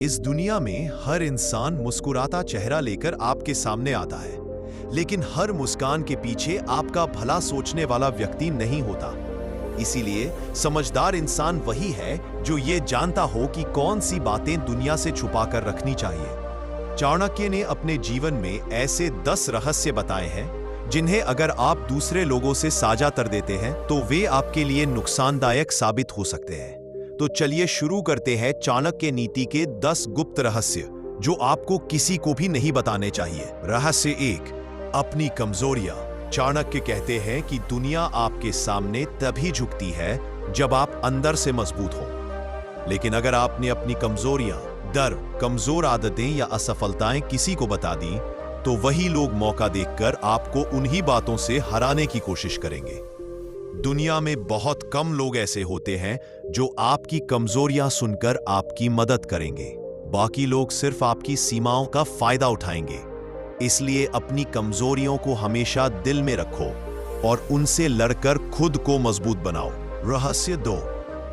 इस दुनिया में हर इंसान मुस्कुराता चेहरा लेकर आपके सामने आता है, लेकिन हर मुस्कान के पीछे आपका भला सोचने वाला व्यक्ति नहीं होता। इसीलिए समझदार इंसान वही है जो ये जानता हो कि कौन सी बातें दुनिया से छुपाकर रखनी चाहिए। चाणक्य ने अपने जीवन में ऐसे 10 रहस्य बताए हैं जिन्हें अगर आप दूसरे लोगों से साझा कर देते हैं तो वे आपके लिए नुकसानदायक साबित हो सकते हैं। तो चलिए शुरू करते हैं चाणक्य नीति के 10 गुप्त रहस्य जो आपको किसी को भी नहीं बताने चाहिए। रहस्य 1, अपनी कमजोरियां। चाणक्य कहते हैं कि दुनिया आपके सामने तभी झुकती है जब आप अंदर से मजबूत हो। लेकिन अगर आपने अपनी कमजोरियां, डर, कमजोर आदतें या असफलताएं किसी को बता दी तो वही लोग मौका देखकर आपको उन्हीं बातों से हराने की कोशिश करेंगे। दुनिया में बहुत कम लोग ऐसे होते हैं जो आपकी कमजोरियां सुनकर आपकी मदद करेंगे। बाकी लोग सिर्फ आपकी सीमाओं का फायदा उठाएंगे। इसलिए अपनी कमजोरियों को हमेशा दिल में रखो और उनसे लड़कर खुद को मजबूत बनाओ। रहस्य 2,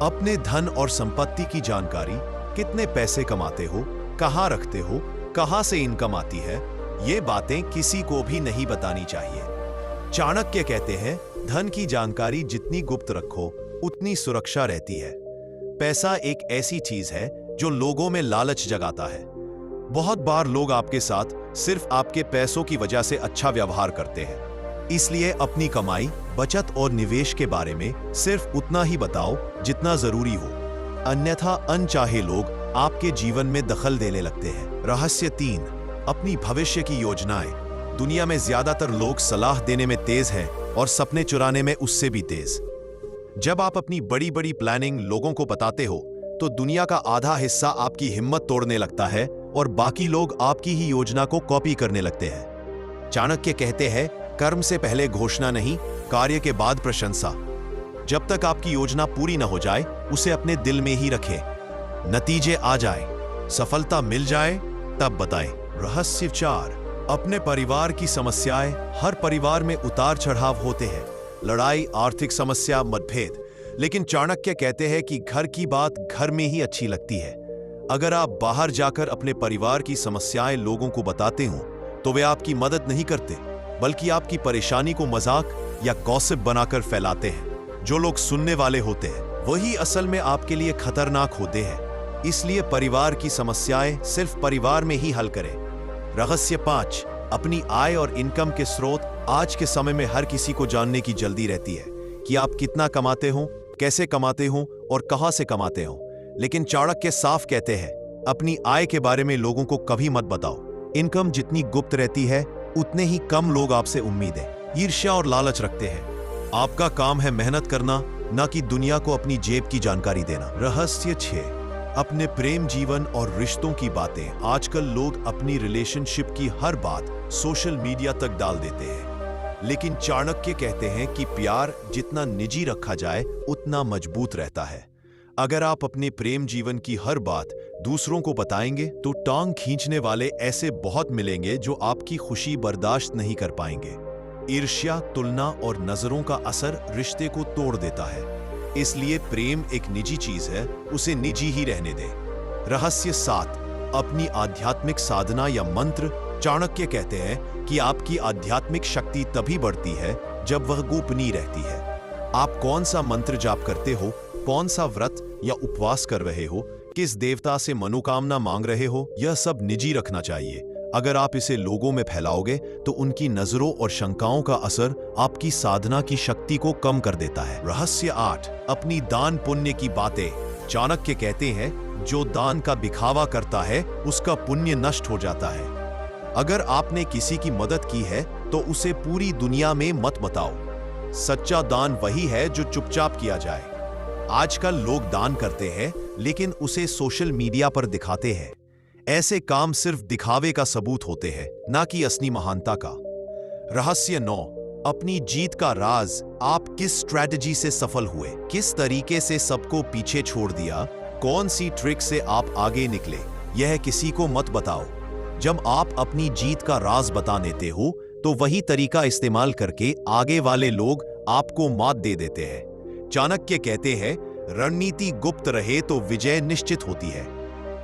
अपने धन और संपत्ति की जानकारी। कितने पैसे कमाते हो, कहां रखते हो, कहां से इनकम आती है, ये बातें किसी को भी नहीं बतानी चाहिए। चाणक्य कहते हैं, धन की जानकारी जितनी गुप्त रखो उतनी सुरक्षा रहती है। पैसा एक ऐसी चीज है जो लोगों में लालच जगाता है। बहुत बार लोग आपके साथ सिर्फ आपके पैसों की वजह से अच्छा व्यवहार करते हैं। इसलिए अपनी कमाई, बचत और निवेश के बारे में सिर्फ उतना ही बताओ जितना जरूरी हो, अन्यथा अनचाहे लोग आपके जीवन में दखल देने लगते हैं। रहस्य 3, अपनी भविष्य की योजनाएं। दुनिया में ज्यादातर लोग सलाह देने में तेज हैं और सपने चुराने में उससे भी तेज। जब आप अपनी बड़ी बड़ी प्लानिंग लोगों को बताते हो तो दुनिया का आधा हिस्सा आपकी हिम्मत तोड़ने लगता है और बाकी लोग आपकी ही योजना को कॉपी करने लगते हैं। चाणक्य कहते हैं, कर्म से पहले घोषणा नहीं, कार्य के बाद प्रशंसा। जब तक आपकी योजना पूरी न हो जाए उसे अपने दिल में ही रखें। नतीजे आ जाए, सफलता मिल जाए तब बताएं। रहस्य 4, अपने परिवार की समस्याएं। हर परिवार में उतार चढ़ाव होते हैं, लड़ाई, आर्थिक समस्या, मतभेद। लेकिन चाणक्य कहते हैं कि घर की बात घर में ही अच्छी लगती है। अगर आप बाहर जाकर अपने परिवार की समस्याएं लोगों को बताते हो तो वे आपकी मदद नहीं करते, बल्कि आपकी परेशानी को मजाक या गॉसिप बनाकर फैलाते हैं। जो लोग सुनने वाले होते हैं वही असल में आपके लिए खतरनाक होते हैं। इसलिए परिवार की समस्याएं सिर्फ परिवार में ही हल करें। रहस्य 5, अपनी आय और इनकम के स्रोत। आज के समय में हर किसी को जानने की जल्दी रहती है कि आप कितना कमाते हो, कैसे कमाते हो और कहां से कमाते हो। लेकिन चाणक्य साफ कहते हैं, अपनी आय के बारे में लोगों को कभी मत बताओ। इनकम जितनी गुप्त रहती है उतने ही कम लोग आपसे उम्मीदें, ईर्ष्या और लालच रखते हैं। आपका काम है मेहनत करना, न कि दुनिया को अपनी जेब की जानकारी देना। रहस्य 6, अपने प्रेम जीवन और रिश्तों की बातें। आजकल लोग अपनी रिलेशनशिप की हर बात सोशल मीडिया तक डाल देते हैं, लेकिन चाणक्य कहते हैं कि प्यार जितना निजी रखा जाए उतना मजबूत रहता है। अगर आप अपने प्रेम जीवन की हर बात दूसरों को बताएंगे तो टांग खींचने वाले ऐसे बहुत मिलेंगे जो आपकी खुशी बर्दाश्त नहीं कर पाएंगे। ईर्ष्या, तुलना और नजरों का असर रिश्ते को तोड़ देता है। इसलिए प्रेम एक निजी चीज है, उसे निजी ही रहने दें। रहस्य 7, अपनी आध्यात्मिक साधना या मंत्र। चाणक्य कहते हैं कि आपकी आध्यात्मिक शक्ति तभी बढ़ती है जब वह गोपनीय रहती है। आप कौन सा मंत्र जाप करते हो, कौन सा व्रत या उपवास कर रहे हो, किस देवता से मनोकामना मांग रहे हो, यह सब निजी रखना चाहिए। अगर आप इसे लोगों में फैलाओगे तो उनकी नजरों और शंकाओं का असर आपकी साधना की शक्ति को कम कर देता है। रहस्य 8, अपनी दान पुण्य की बातें। चाणक्य कहते हैं, जो दान का दिखावा करता है उसका पुण्य नष्ट हो जाता है। अगर आपने किसी की मदद की है तो उसे पूरी दुनिया में मत बताओ। सच्चा दान वही है जो चुपचाप किया जाए। आजकल लोग दान करते हैं लेकिन उसे सोशल मीडिया पर दिखाते हैं। ऐसे काम सिर्फ दिखावे का सबूत होते हैं, ना कि असली महानता का। रहस्य 9, अपनी जीत का राज। आप किस स्ट्रैटेजी से सफल हुए, किस तरीके से सबको पीछे छोड़ दिया, कौन सी ट्रिक से आप आगे निकले, यह किसी को मत बताओ। जब आप अपनी जीत का राज बता देते हो तो वही तरीका इस्तेमाल करके आगे वाले लोग आपको मात दे देते हैं। चाणक्य कहते हैं, रणनीति गुप्त रहे तो विजय निश्चित होती है।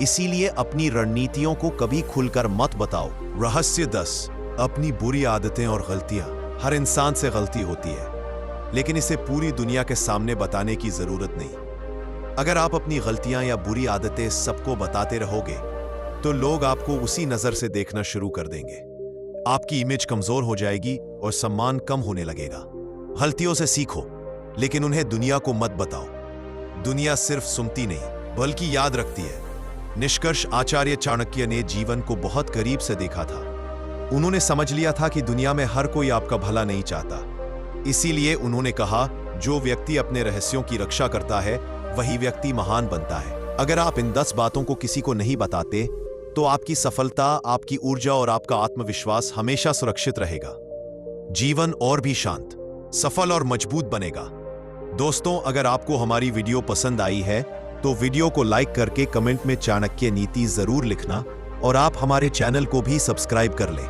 इसीलिए अपनी रणनीतियों को कभी खुलकर मत बताओ। रहस्य 10, अपनी बुरी आदतें और गलतियां। हर इंसान से गलती होती है, लेकिन इसे पूरी दुनिया के सामने बताने की जरूरत नहीं। अगर आप अपनी गलतियां या बुरी आदतें सबको बताते रहोगे तो लोग आपको उसी नजर से देखना शुरू कर देंगे। आपकी इमेज कमजोर हो जाएगी और सम्मान कम होने लगेगा। गलतियों से सीखो, लेकिन उन्हें दुनिया को मत बताओ। दुनिया सिर्फ सुनती नहीं बल्कि याद रखती है। निष्कर्ष, आचार्य चाणक्य ने जीवन को बहुत करीब से देखा था। उन्होंने समझ लिया था कि दुनिया में हर कोई आपका भला नहीं चाहता। इसीलिए उन्होंने कहा, जो व्यक्ति अपने रहस्यों की रक्षा करता है वही व्यक्ति महान बनता है। अगर आप इन 10 बातों को किसी को नहीं बताते तो आपकी सफलता, आपकी ऊर्जा और आपका आत्मविश्वास हमेशा सुरक्षित रहेगा। जीवन और भी शांत, सफल और मजबूत बनेगा। दोस्तों, अगर आपको हमारी वीडियो पसंद आई है तो वीडियो को लाइक करके कमेंट में चाणक्य नीति जरूर लिखना और आप हमारे चैनल को भी सब्सक्राइब कर लें।